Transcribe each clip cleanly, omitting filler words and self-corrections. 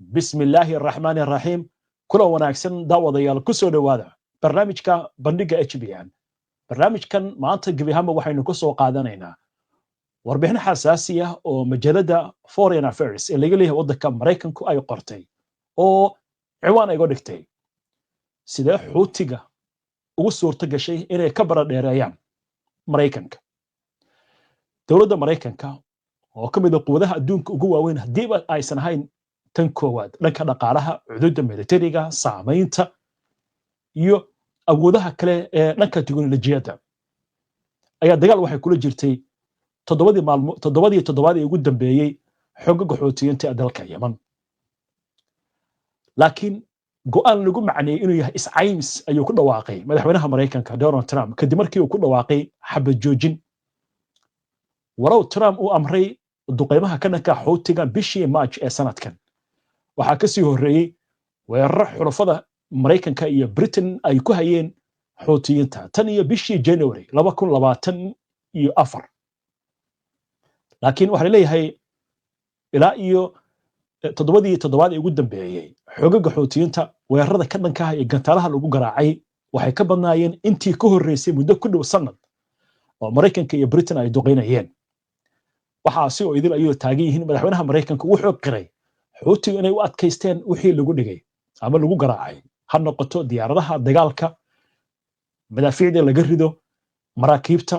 بسم الله الرحمن الرحيم كل وناكسن داوديال كسو دوادا برنامجka bandhiga HBN barnaamijkan maanta gabi ahaanba waxaynu ku soo qaadanaynaa warbixin xasaasi ah oo majalada Foreign Affairs ee laga leeyahay waddanka Mareykanku ay qortay oo ciwaan ay uga dhigtay sida xuutiga ugu suurta gashay inay ka baradheereeyaan Mareykanka dowladda Mareykanka oo ka mid ah quwadaha adduunka ugu waaweyn hadiiba aysan ahayn tan koowaad dhanka dhaqaalaha xuduudda militariga saamaynta iyo awoodaha kale ee dhanka teknolojiyadda ayaa dagaal waxay kula jirtay toddobadii ugu dambeeyey xoogagga xuutiyiinta ee dalka Yemen laakiin go'aan lagu macneeyay inuu yahay iscaymis ayuu ku dhawaaqay madaxweynaha Mareykanka Donald Trump kadib markii uu ku dhawaaqay xabad joojin warow Trump uu amray duqeymaha ka dhanka xuutiga bishii March ee sanadkan waxaa ka sii horeeyay weerar xulafada Mareykanka iyo Britain ay ku hayeen xuutiyiinta tan iyo bishii January 2024 laakiin waxa leeyahay ilaa iyo toddobadii ugu dambeeyay xoogagga xuutiyiinta weerarada ka dhanka ah ee gantaalaha lagu garaacay waxay ka badnaayeen intii ka horeysay muddo ku dhow sanad oo Mareykanka iyo Britain ay duqeynayeen waxaasi oo idil ayuu taagan yihiin madaxweynaha Mareykanka wuxuu qiray xuutiga inay u adkaysteen wixii lagu dhigay ama lagu garaacay ha noqoto diyaaradaha dagaalka madaafiicda laga rido maraakiibta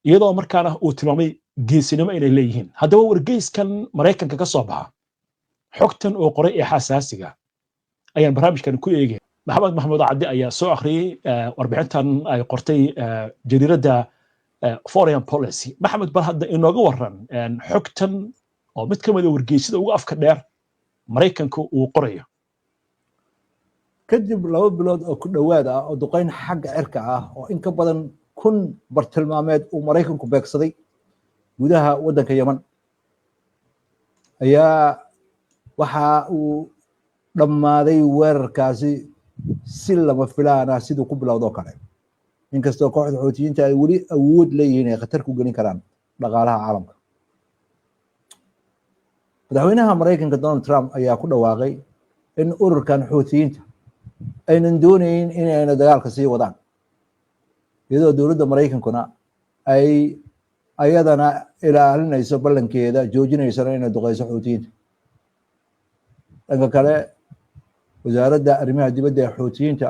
iyadoo markaana uu tilmaamay geesinimo inay leeyihiin haddaba wargeyskan Mareykanka ka soo baxa xogtan oo qoray ee xasaasiga ayaan barnaamijkan ku eegay maxamed maxamuud caddi ayaa soo akhriyay warbixintan ay qortay jariiradda Foreign Policy maxamed bar hadda inooga waran xogtan oo mid ka mid ah wargeysyada ugu afka dheer Mareykanku uu qorayo kadib 2 bilood oo ku dhawaad ah oo duqeyn xagga cirka ah oo in ka badan 1000 bartilmaameed uu Mareykanku beegsaday gudaha waddanka Yemen ayaa waxa uu dhammaaday weerarkaasi si lama filaan ah siduu ku bilowdo kale inkastoo kooxda xuutiyiinta ay weli awood leeyihiin ay khatar ku gelin karaan dhaqaalaha caalamka madaxweynaha Mareykanka Donald Trump ayaa ku dhawaaqay in ururkan xuutiyiinta aynan doonayn inay dagaalka sii wadaan iyadoo dowladda Mareykankuna ay ayadana ilaalinayso ballankeeda joojinayso inay duqeyso xuutiyiinta dhanka kale wasaaradda arrimaha dibadda ee xuutiyiinta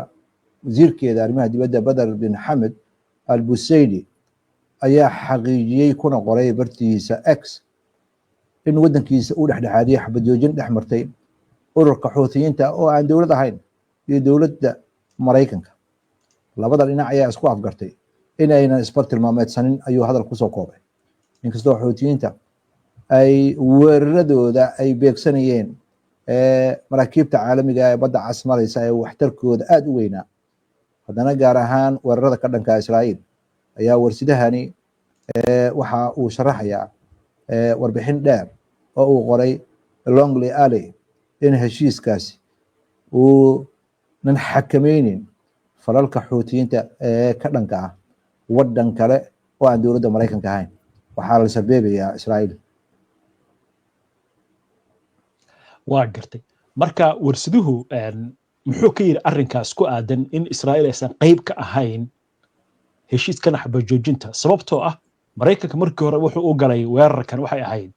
wasiirkeeda arrimaha dibadda Badr bin Hamid al-Busaydi ayaa xaqiijiyay kuna qoray bartiisa X in waddankiisa uu dhexdhexaadiyay xabad joojin dhex martay ururka xuutiyiinta oo aan dowlad ahayn iyo dowladda Mareykanka labada dhinac ayaa isku afgartay inaynan isbartilmaameedsanin ayuu hadal ku soo koobay inkastoo xuutiyiinta ay weeraradooda ay beegsanayeen maraakiibta caalamiga ee badda cas maraysa ee waxtarkooda aad u weynaa haddana gaar ahaan weerarada ka dhanka Israa'iil ayaa warsidahani waxa uu sharaxayaa warbixin dheer oo uu qoray Longley Alley in heshiiskaasi uu nan xakameynin falalka xuutiyiinta ee ka dhanka ah waddan kale oo aan dowladda Mareykanka ahayn waxaa la sabeebayaa Israa'iil waa gartay marka warsiduhu muxuu ka yiri arrinkaas ku aadan in Israa'iil aysan qayb ka ahayn heshiiskan xabad joojinta sababtoo ah Mareykanka markii hore wuxuu u galay weerarkan waxay ahayd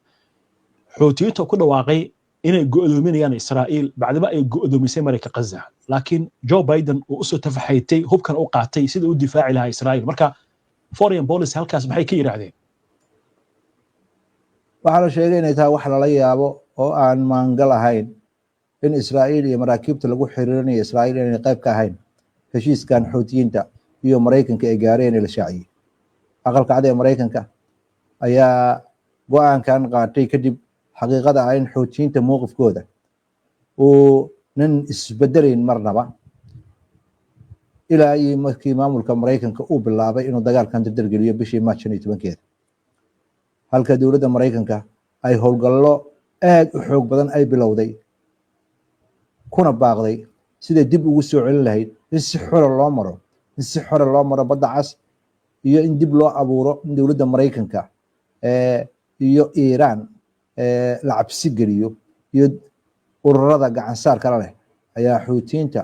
xuutiyiinta ku dhawaaqay inay go'doominayaan Israa'iil bacdaba ay go'doomisay Mareykanka Gaza laakiin Joe Biden uu soo tafaxaytay hubkan u qaatay sida uu difaaci lahaa Israa'iil marka Foreign Policy halkaas maxay ka yiraahdeen waxa la sheegay inay tahay wax lala yaabo oo aan maangal ahayn in Israa'iil iyo maraakiibta lagu xiriirinayo Israa'iil inay qayb ka ahayn heshiiskan xuutiyiinta iyo Mareykanka ay gaareen la shaaciyay aqalka cad ee Mareykanka ayaa go'aankan qaatay kadib xaqiiqada ah in xuutiyiinta mowqifkooda uu nin isbedelayn marnaba ilaa iyo markii maamulka Mareykanka uu bilaabay inuu dagaalkan dardargeliyo bishii March 15keeda halka dowladda Mareykanka ay howlgallo aad u xoog badan ay bilowday kuna baaqday sida dib ugu soo celin lahayd in si xor loo maro badda cas iyo in dib loo abuuro in dowladda Mareykanka iyo Iiraan la cabsi geliyo iyo ururada gacan saar kala leh ayaa xuutiyiinta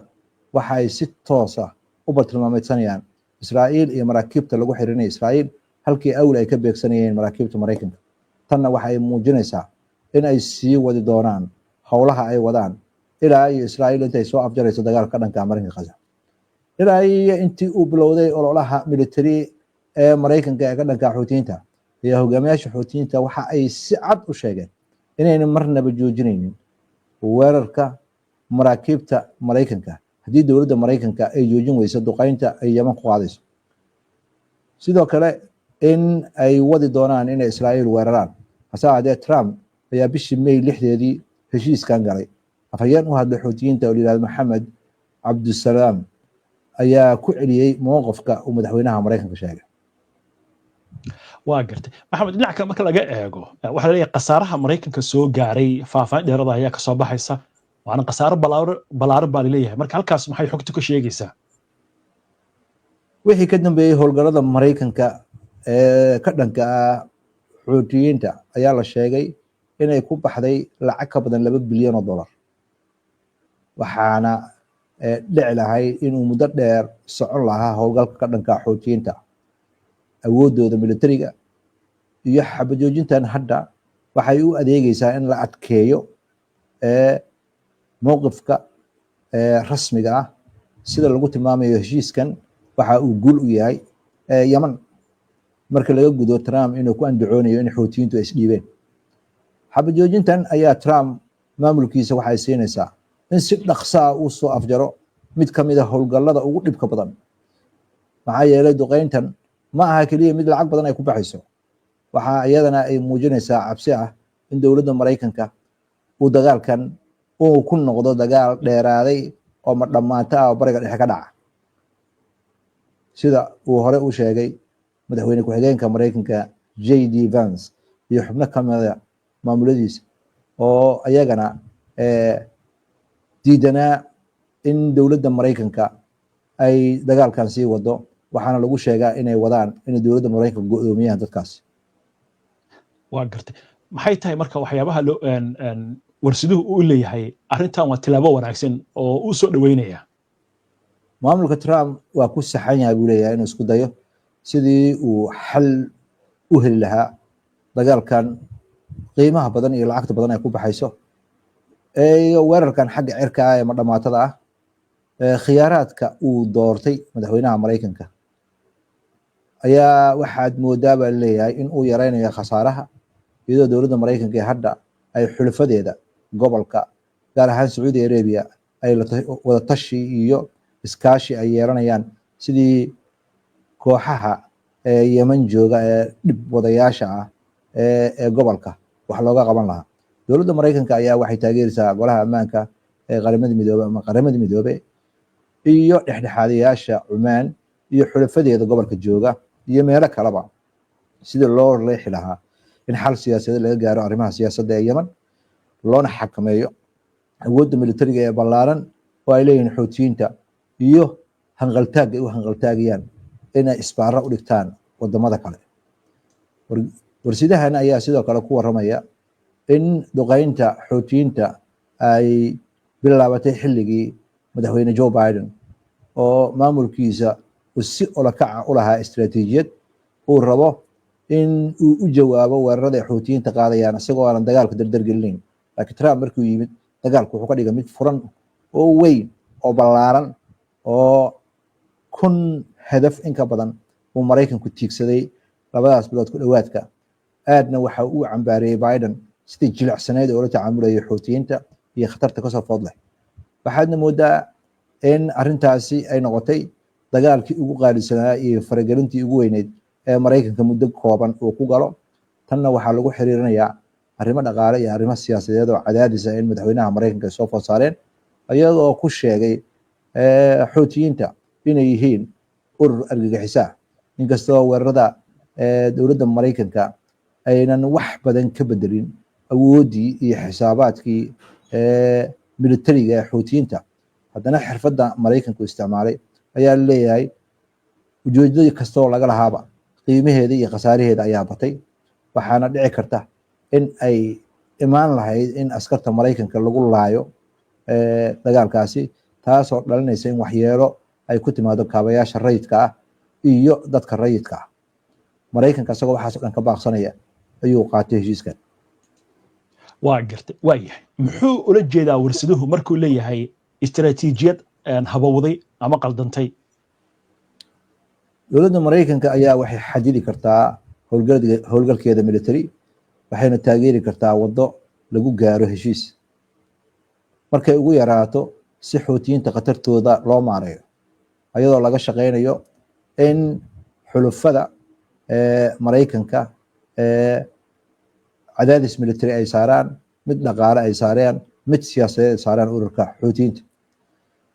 waxa ay si toos ah u bartilmaameedsanayaan Israa'iil iyo maraakiibta lagu xirinaya Israa'iil halkii awl ay ka beegsanayeen maraakiibta Mareykanka. Tanna waxa ay muujinaysaa in ay sii wadi doonaan howlaha ay wadaan ilaa iyo Israa'iil intay soo afjarayso dagaalka dhanka Mareykanka Gaza. ilaa iyo intii uu bilowday ololaha military ee Mareykanka ee ka dhanka xuutiyiinta iyo hogaamiyaasha xuutiyiinta waxa ay si cad u sheegeen inaynan marnaba joojinaynin weerarka maraakiibta Mareykanka haddii dowladda Mareykanka ay joojin weyso duqeynta ay Yemen ku qaadayso. Sidoo kale in ay wadi doonaan inay Israa'iil weeraraan. hase ahaatee Trump ayaa bishii May 6deedii heshiiskan galay. afhayeen u hadlay xuutiyiinta oo la yiraahdo Maxamed Cabdusalaam ayaa ku celiyey mowqifka uu madaxweynaha Mareykanka sheegay. waa gartay maxamed dhinaca kale marka laga eego waxa la leeyahay khasaaraha Mareykanka soo gaaray faahfaahin dheeraad ah ayaa ka soo baxaysa waana khasaaro balaaran baa leeyahay marka halkaas maxay xogtu ka sheegaysaa wixii ka dambeeyay howlgallada Mareykanka ee ka dhanka ah xuutiyiinta ayaa la sheegay inay ku baxday lacag ka badan $2 bilyan waxaana dhici lahayd inuu muddo dheer socon lahaa howlgalka ka dhanka xuutiyiinta awoodooda militariga iyo xabajoojintan hadda waxay u adeegaysaa in la adkeeyo mowqifka rasmiga ah sida lagu tilmaamayo heshiiskan waxa uu guul u yahay Yemen marka laga gudo Trump inuu ku andacoonayo in xuutiyiintu ay isdhiibeen. xabajoojintan ayaa Trump maamulkiisa waxay siinaysaa in si dhaqso ah uu soo afjaro mid ka mid ah howlgallada ugu dhibka badan maxaa yeelay duqeyntan ma aha kaliya mid lacag badan ay ku baxayso waxa iyadana ay muujinaysaa cabsi ah in dowladda Mareykanka uu dagaalkan uu ku noqdo dagaal dheeraaday oo ma dhamaata ah oo bariga dhexe ka dhaca sida uu hore u sheegay madaxweyne ku-xigeenka Mareykanka JD Vance iyo xubno ka mid ah maamuladiisa oo ayagana diidanaa in dowladda Mareykanka ay dagaalkan sii wado waxaana lagu sheegaa inay wadaan in dowladda Mareykanka go'doomiyaan dadkaas. waa gartay maxay tahay marka waxyaabaha warsiduhu uu leeyahay arrintan waa tilaabo wanaagsan oo uu soo dhaweynaya maamulka Trump waa ku saxan yahay buu leeyahay inuu isku dayo sidii uu xal u heli lahaa dagaalkan qiimaha badan iyo lacagta badan ay ku baxayso iyo weerarkan xagga cirka ah ee ma dhamaatada ah khiyaaraadka uu doortay madaxweynaha Mareykanka ayaa waxaad moodaa baa leeyahay in uu yareynayo khasaaraha iyadoo dowladda Mareykanka ee hadda ay xulafadeeda gobolka gaar ahaan Saudi Arabia ay wada tashi iyo iskaashi ay yeelanayaan sidii kooxaha Yemen jooga ee dhib wadayaasha ah ee gobolka wax looga qaban lahaa. dowladda Mareykanka ayaa waxay taageeraysaa golaha ammaanka ee qaramada midoobay iyo dhexdhexaadiyaasha Cumaan iyo xulafadeeda gobolka jooga iyo meelo kaleba sida loo leexi lahaa in xal siyaasadeed laga gaaro arrimaha siyaasadda ee Yemen loona xakameeyo awoodda militariga ee ballaaran oo ay leeyihiin xuutiyiinta iyo hanqaltaag ay u hanqaltaagayaan inay isbaaro u dhigtaan wadamada kale. warsidahan ayaa sidoo kale ku waramaya in duqeynta xuutiyiinta ay bilaabatay xilligii madaxweyne Joe Biden oo maamulkiisa uu si olakaca u lahaa istiraatiijiyad uu rabo in uu u jawaabo weerarada ay xuutiyiinta qaadayaan isagoo aan dagaalka dardargelinayn. laakiin Trump markuu yimid dagaalku wuxuu ka dhigay mid furan oo weyn oo ballaaran oo 1000 hadaf in ka badan uu Mareykanku tiigsaday labadaas bilood ku dhawaadka aadna waxa uu cambaareeyay Biden sidii jilicsaneed oo la tacaamulayay xuutiyiinta iyo khatarta ka soo food leh. waxaadna moodaa in arrintaasi ay noqotay dagaalkii ugu qaalisanaa iyo faragelintii ugu weyneyd ee Mareykanka muddo kooban uu ku galo. tanna waxaa lagu xiriirinayaa arrimo dhaqaale iyo arrimo siyaasadeed oo cadaadis ah in madaxweynaha Mareykanka soo food saareen iyadoo ku sheegay xuutiyiinta inay yihiin urur argagixisa inkastoo weerarada dowladda Mareykanka aynan wax badan ka bedelin awoodii iyo xisaabaadkii militariga ee xuutiyiinta haddana xirfadda Mareykanku isticmaalay ayaa leeyahay ujeedadii kastoo laga lahaaba qiimaheeda iyo khasaaraheeda ayaa batay waxaana dhici karta in ay imaan lahayd in askarta maraykanka lagu laayo dagaalkaasi, taasoo dhalinaysa in waxyeelo ay ku timaado kaabayaasha rayidka ah iyo dadka rayidka ah. maraykanka isagoo waxaas dhan ka baaqsanaya ayuu qaatay heshiiskan. waa gartay, waa yahay. muxuu ula jeedaa warsaduhu markuu leeyahay istaraatiijiyad habowday ama qaldantay? dowladda maraykanka ayaa waxay xadidi kartaa howlgalkeeda military, waxayna taageeri kartaa waddo lagu gaaro heshiis markay ugu yaraato si xuutiyiinta khatartooda loo maareeyo, ayadoo laga shaqaynayo in xulufada maraykanka cadaadis military ay saaraan, mid dhaqaale ay saareen, mid siyaasadeed ay saaraan ururka xuutiyiinta,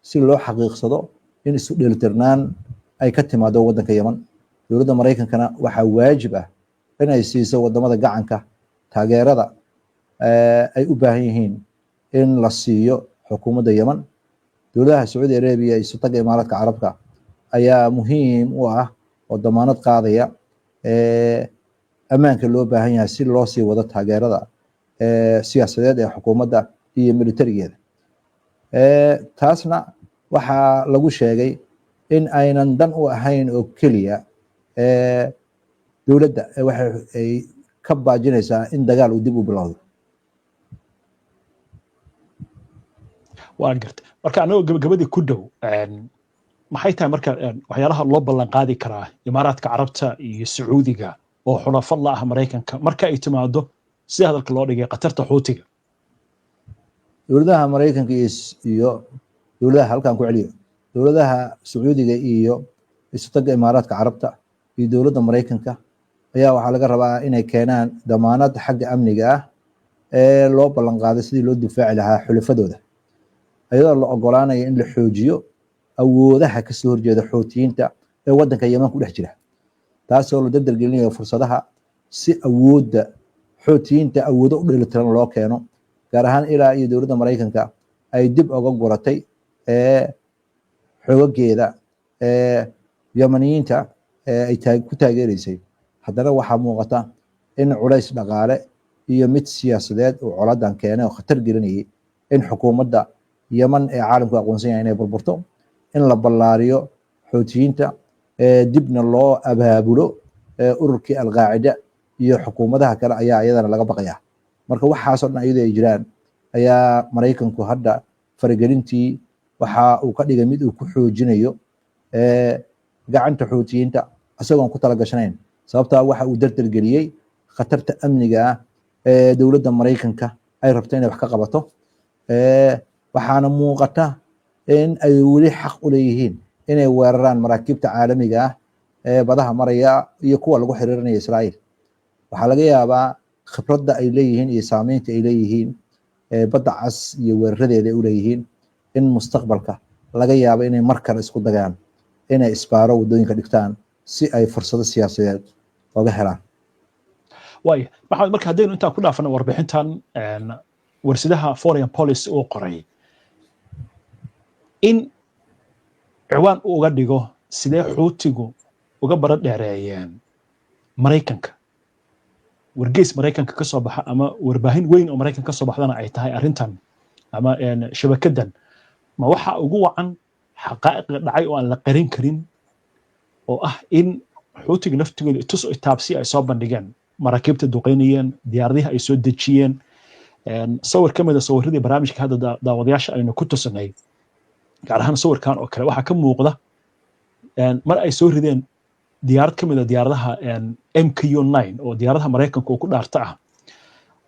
si loo xaqiiqsado in isu dheelitirnaan ay ka timaado waddanka Yemen. dowladda maraykankana waxaa waajib ah inay siiso wadamada gacanka taageerada ay u baahan yihiin in la siiyo xukuumadda Yemen. dowladaha Sacuudi Arabiya iyo Sultanka Imaaraadka Carabka ayaa muhiim u ah oo damaanad qaadaya ammaanka loo baahan yahay si loo sii wado taageerada siyaasadeed ee xukuumadda iyo militarigeeda. taasna waxaa lagu sheegay in aynan dan u ahayn oo keliya dowladda, waxay ka baajinaysaa in dagaal uu dib u bilowdo. waa gartay. marka anagoo gabagabadii ku dhow, maxay tahay marka waxyaalaha loo ballan qaadi karaa Imaaraadka Carabta iyo Sacuudiga oo xulafo la ah Maraykanka marka ay timaado si hadalka loo dhigay qatarta xuutiga? dowladaha maraykanka iyo dowladaha halkan ku celiyo, dowladaha Sacuudiga iyo Sultanka Imaaraadka Carabta iyo dowladda maraykanka ayaa waxaa laga rabaa inay keenaan damaanad xagga amniga ah ee loo ballan qaaday sidii loo difaaci lahaa xulafadooda, ayadoo la ogolaanayo in la xoojiyo awoodaha kasoo horjeeda xuutiyiinta ee waddanka Yemen ku dhex jira, taasoo la dardargelinayo fursadaha si awoodda xuutiyiinta awoodo u dheelitiran loo keeno, gaar ahaan ilaa iyo dowladda maraykanka ay dib uga guratay xoogageeda yamaniyiinta ay ku taageeraysay. haddana waxaa muuqata in culays dhaqaale iyo mid siyaasadeed uu coladan keenay oo khatar gelinayay in xukuumadda Yemen ee caalamku aqoonsan yahay inay burburto, in la ballaariyo xuutiyiinta, dibna loo abaabulo ururkii alqaacida iyo xukuumadaha kale ayaa iyadana laga baqaya. marka waxaasoo dhan iyadoo ay jiraan ayaa maraykanku hadda faragelintii waxa uu ka dhigay mid uu ku xoojinayo gacanta xuutiyiinta isagoon ku talagashanayn, sababtaa waxa uu dardargeliyey khatarta amniga ah ee dowladda maraykanka ay rabto inay wax ka qabato. waxaana muuqata in ay weli xaq u leeyihiin inay weeraraan maraakiibta caalamiga ah ee badaha maraya iyo kuwa lagu xiriirinaya Israa'iil. waxaa laga yaabaa khibradda ay leeyihiin iyo saameynta ay leeyihiin badda cas iyo weeraradeeda ay u leeyihiin in mustaqbalka laga yaabo inay mar kale isku dagaan inay isbaaro waddooyinka dhigtaan si ay fursado siyaasadeed oga helaan. waaya maxamed, marka haddaynu intaan ku dhaafano warbixintan warsidaha foreign policy uu qoray in ciwaan uu uga dhigo sidee xuutigu uga baran dheereeyeen Maraykanka, wargeys Maraykanka ka soo baxa ama warbaahin weyn oo Maraykanka ka soo baxdana ay tahay arrintan ama shabakadan, ma waxa ugu wacan xaqaa'iq dhacay oo aan la qarin karin oo ah in xuutiga naftigooda tus taabsi ay soo bandhigeen, maraakiibta duqeynayeen, diyaaradaha ay soo dejiyeen. sawir ka mid ah sawiradii barnaamijka hadda daawadayaasha aynu ku tusanay, gaar ahaan sawirkan oo kale waxaa ka muuqda mar ay soo rideen diyaarad ka mid ah diyaaradaha MQ-9 oo diyaaradaha Maraykanka oo ku dhaarta ah,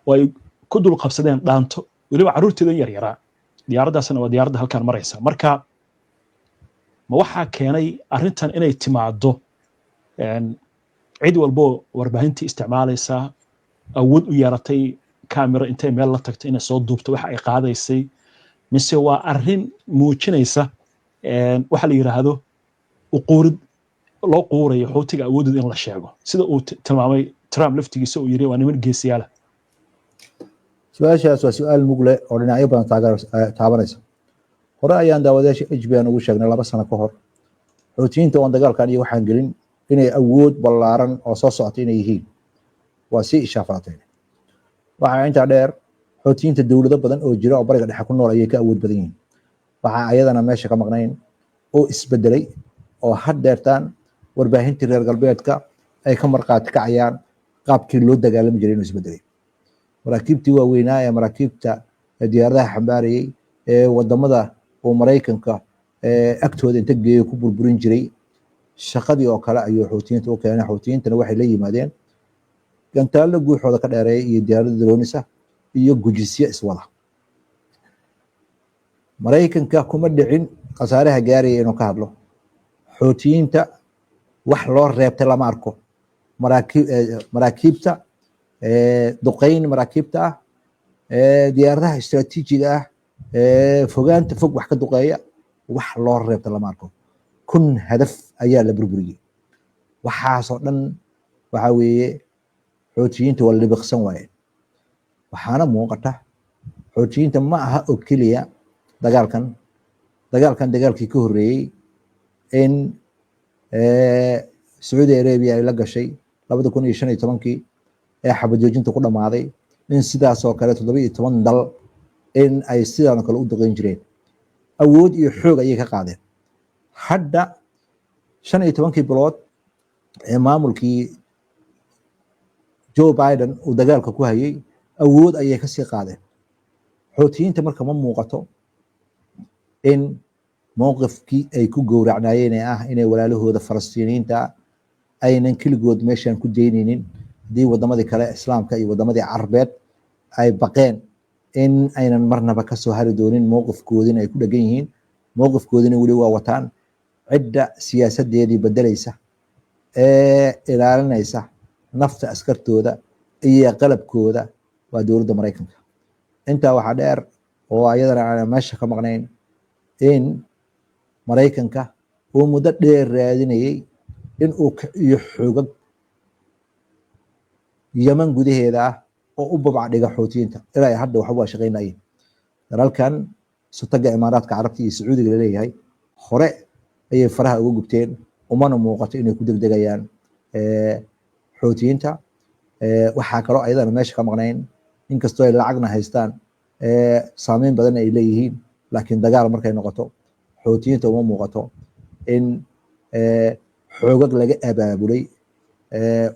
oo ay ku dul qabsadeen dhaanto weliba carruurteeda yaryaraa. diyaaraddaasna waa diyaaradda halkan maraysa. marka ma waxaa keenay arrintan inay timaado cid walbo warbaahintii isticmaalaysa awood u yeelatay camera intay meel la tagtay inay soo duubto waxa ay qaadaysay, mise waa arrin muujinaysa waxa la yiraahdo uquurid loo quurayo xuutiga awoodooda in la sheego, sida uu tilmaamay Trump laftigiisa uu yiri waa niman geesiyaal ah? su-aashaas waa su-aal mugle oo dhinacyo badan taabanaysa. hore ayaan daawadayaasha HBN ugu sheegnay 2 sano ka hor xuutiyiinta oo dagaalkan iyo waxaan gelin inay awood ballaaran oo soo socota inay yihiin, waa si ishaafateen. waxaa intaa dheer xoutiyiinta dowlado badan oo jira oo bariga dhexe ku nool ayay ka awood badan yihiin. waxaa ayadana meesha ka maqnayn oo isbedelay oo haddeertaan warbaahintii reer galbeedka ay ka marqaati kacayaan qaabkii loo dagaalami jiray inuu isbedelay. maraakiibtii waaweynaa ee maraakiibta diyaaradaha xambaarayay ee wadamada oo maraykanka agtooda inta geeyo ku burburin jiray shaqadii oo kale ayuu xoutiyiinta u keenay. xoutiyiintana waxay la yimaadeen gantaallo guuxooda ka dheereeya iyo diyaarada droonisa iyo gujisyo iswada. maraykanka kuma dhicin khasaaraha gaaraya inuu ka hadlo. xoutiyiinta wax loo reebtay lama arko. maraakiibta duqeyn maraakiibta ah, diyaaradaha istiraatiijiga ah, fogaanta fog wax ka duqeeya, wax loo reebta lama arko. kun hadaf ayaa la burburiyey. waxaasoo dhan waxaa weeye xoutiyiinta waa libiqsan waayeen. waxaana muuqata xoutiyiinta ma aha oo keliya dagaalkan dagaalkii ka horreeyey in sacuudi arabia ay la gashay 2015 ee xabajoojinta ku dhammaaday, in sidaasoo kale 17 dal in ay sidaanoo kale u duqeyn jireen. awood iyo xoog ayay ka qaadeen. hadda 15 bilood ee maamulkii Joe Biden uu dagaalka ku hayay awood ayay ka sii qaadeen. xoutiyiinta marka ma muuqato in mowqifkii ay ku gowracnaayeen ee ah inay walaalahooda falastiiniyiinta aynan keligood meeshan ku daynaynin, haddii wadamadii kale islaamka iyo wadamadii carbeed ay baqeen in aynan marnaba kasoo hari doonin mowqifkoodina ay ku dhegan yihiin, mowqifkoodina weli waa wataan. cidda siyaasadeedii bedelaysa ee ilaalinaysa nafta askartooda iyo qalabkooda waa dowladda maraykanka. intaa waxaa dheer oo ayadana aan meesha ka maqnayn in maraykanka uu muddo dheer raadinayay in uu kiciyo xoogag yaman gudaheeda ah oo u babacdhiga xoutiyiinta. ilaa hadda waxba waa shaqaynayeen. dalalkan sutaga imaaraadka carabta iyo sacuudiga laleeyahay hore ayay faraha uga gubteen, umana muuqato inay ku degdegayaan xoutiyiinta. waxaa kaloo ayadana meesha ka maqnayn inkastoo ay lacagna haystaan, saameyn badan ay leeyihiin, laakiin dagaal markay noqoto xoutiyiinta uma muuqato in xoogag laga abaabulay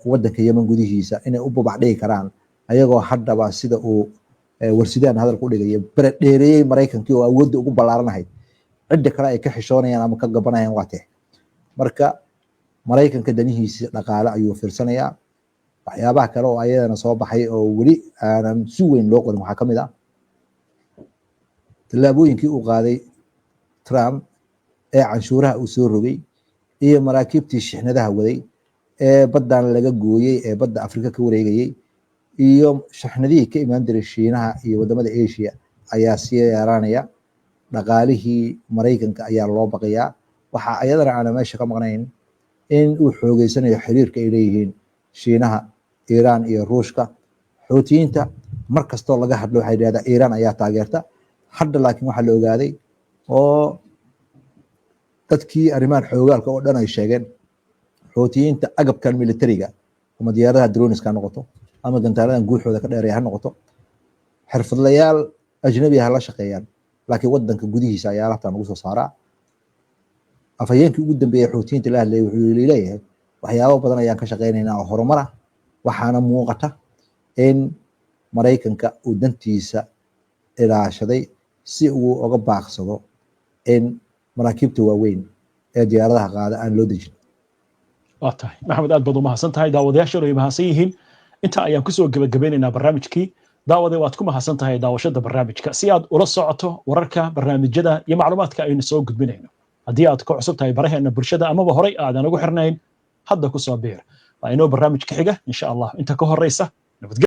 wadanka yemen gudihiisa inay u babacdhigi karaan, ayagoo haddaba sida uu warsidaan hadalka u dhigaya beredheereeyey maraykankii oo awoodda ugu ballaaranahayd. cidda kale ay ka xishoonayaan ama ka gabanayaan waa tee. marka maraykanka danihiisa dhaqaale ayuu fiirsanayaa. waxyaabaha kale oo ayadana soo baxay oo weli aanan si weyn loo qorin waxaa ka mid ah tallaabooyinkii uu qaaday Trump ee canshuuraha uu soo rogay iyo maraakiibtii shixnadaha waday ee baddan laga gooyey ee badda Afrika ka wareegayay iyo shixnadihii ka imaan jiray Shiinaha iyo wadamada Asia ayaa sii yaraanaya. dhaqaalihii maraykanka ayaa loo baqayaa. waxaa ayadana aan meesha ka maqnayn in uu xoogeysanayo xiriirka ay leeyihiin Shiinaha, Iiraan iyo Ruushka. xoutiyiinta mar kastoo laga hadlo waxay yidhahdaa Iiraan ayaa taageerta. hadda laakiin waxaa la ogaaday oo dadkii arrimahan xoogaalka oo dhan ay sheegeen xoutiyiinta agabkan militariga ama diyaaradaha droniska ha noqoto ama gantaaladan guuxooda ka dheereeya ha noqoto, xirfadlayaal ajnabi ah la shaqeeyaan, laakiin wadanka gudihiisa ayaa alaabtan lagu soo saaraa. afhayeenkii ugu dambeeyay xoutiyiinta la hadlayay wuxuu leeyahay waxyaabo badan ayaan ka shaqeynaynaa oo horumar ah. waxaana muuqata in maraykanka uu dantiisa ilaashaday si uu uga baaqsado in maraakiibta waaweyn ee diyaaradaha qaada aan loo dejin. waa tahay maxamed, aad baad u mahadsan tahay. daawadayaasha way mahadsan yihiin. inta ayaan kusoo gabagabeynaynaa barnaamijkii. daawade waad ku mahadsan tahay daawashada barnaamijka. si aad ula socoto wararka, barnaamijyada iyo macluumaadka aynu soo gudbinayno, haddii aad ku cusub tahay baraheena bulshada amaba horay aadan ugu xirnayn, hadda ku soo biir. waa inoo barnaamijka xiga insha allah. inta ka horeysa